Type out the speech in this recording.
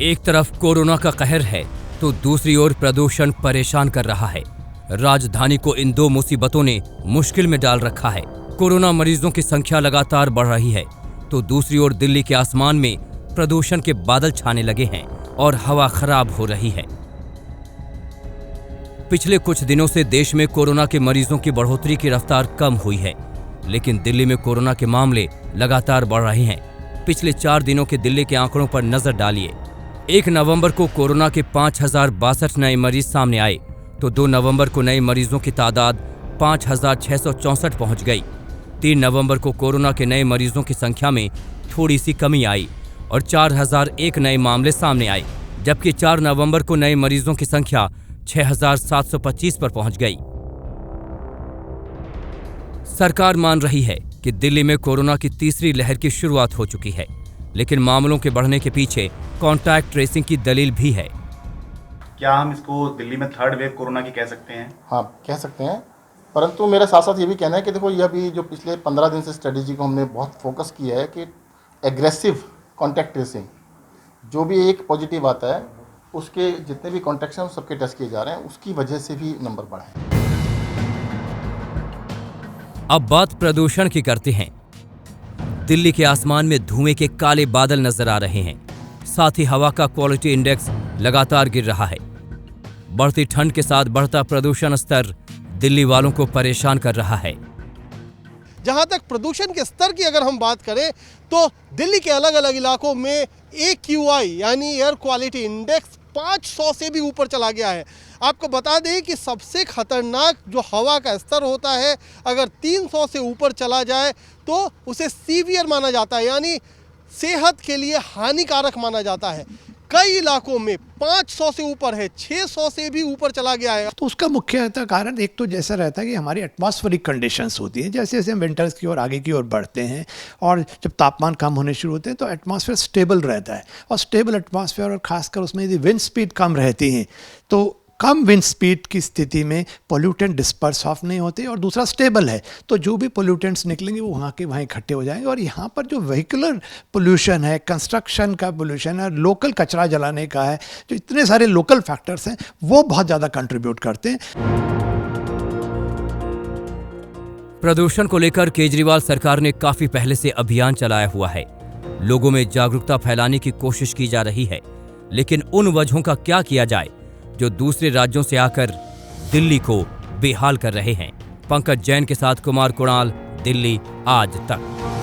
एक तरफ कोरोना का कहर है तो दूसरी ओर प्रदूषण परेशान कर रहा है। राजधानी को इन दो मुसीबतों ने मुश्किल में डाल रखा है। कोरोना मरीजों की संख्या लगातार बढ़ रही है तो दूसरी ओर दिल्ली के आसमान में प्रदूषण के बादल छाने लगे हैं और हवा खराब हो रही है। पिछले कुछ दिनों से देश में कोरोना के मरीजों की बढ़ोतरी की रफ्तार कम हुई है, लेकिन दिल्ली में कोरोना के मामले लगातार बढ़ रहे हैं। पिछले 4 दिनों के दिल्ली के आंकड़ों पर नजर डालिए। 1 नवंबर को कोरोना के 5062 नए मरीज सामने आए तो 2 नवंबर को नए मरीजों की तादाद 5664 पहुंच गई। 3 नवंबर को कोरोना के नए मरीजों की संख्या में थोड़ी सी कमी आई और 4001 नए मामले सामने आए, जबकि 4 नवंबर को नए मरीजों की संख्या 6725 पर पहुंच गई। सरकार मान रही है कि दिल्ली में कोरोना की तीसरी लहर की शुरुआत हो चुकी है, लेकिन मामलों के बढ़ने के पीछे कॉन्टैक्ट ट्रेसिंग की दलील भी है। क्या हम इसको दिल्ली में थर्ड वेव कोरोना की कह सकते हैं? हाँ, कह सकते हैं, परंतु मेरा साथ साथ ये भी कहना है कि देखो, यह भी जो पिछले 15 दिन से स्ट्रेटेजी को हमने बहुत फोकस किया है कि एग्रेसिव कॉन्टैक्ट ट्रेसिंग, जो भी एक पॉजिटिव आता है उसके जितने भी कॉन्टैक्ट्स हैं सबके टेस्ट किए जा रहे हैं, उसकी वजह से भी नंबर बढ़ा है। अब बात प्रदूषण की करते हैं। दिल्ली के आसमान में धुएं के काले बादल नजर आ रहे हैं, साथ ही हवा का क्वालिटी इंडेक्स लगातार गिर रहा है। बढ़ती ठंड के साथ बढ़ता प्रदूषण स्तर दिल्ली वालों को परेशान कर रहा है। जहां तक प्रदूषण के स्तर की अगर हम बात करें तो दिल्ली के अलग अलग इलाकों में AQI यानी एयर क्वालिटी इंडेक्स 500 से भी ऊपर चला गया है। आपको बता दें कि सबसे खतरनाक जो हवा का स्तर होता है, अगर 300 से ऊपर चला जाए तो उसे सीवियर माना जाता है, यानी सेहत के लिए हानिकारक माना जाता है। कई इलाकों में 500 से ऊपर है, 600 से भी ऊपर चला गया है। तो उसका मुख्यतः कारण एक तो जैसा रहता है कि हमारी एटमॉस्फेरिक कंडीशंस होती हैं, जैसे जैसे हम विंटर्स की ओर आगे की ओर बढ़ते हैं और जब तापमान कम होने शुरू होते हैं तो एटमॉस्फेयर स्टेबल रहता है, और स्टेबल एटमॉस्फेयर और खासकर उसमें यदि विंड स्पीड कम रहती है तो कम विंड स्पीड की स्थिति में पोल्यूटेंट डिस्पर्स ऑफ नहीं होते, और दूसरा स्टेबल है तो जो भी पोल्यूटेंट्स निकलेंगे वो वहाँ के वहाँ इकट्ठे हो जाएंगे। और यहाँ पर जो व्हीकुलर पोल्यूशन है, कंस्ट्रक्शन का पोल्यूशन है, लोकल कचरा जलाने का है, जो इतने सारे लोकल फैक्टर्स हैं वो बहुत ज़्यादा कंट्रीब्यूट करते हैं। प्रदूषण को लेकर केजरीवाल सरकार ने काफी पहले से अभियान चलाया हुआ है। लोगों में जागरूकता फैलाने की कोशिश की जा रही है, लेकिन उन वजहों का क्या किया जाए जो दूसरे राज्यों से आकर दिल्ली को बेहाल कर रहे हैं। पंकज जैन के साथ कुमार कुणाल, दिल्ली आज तक।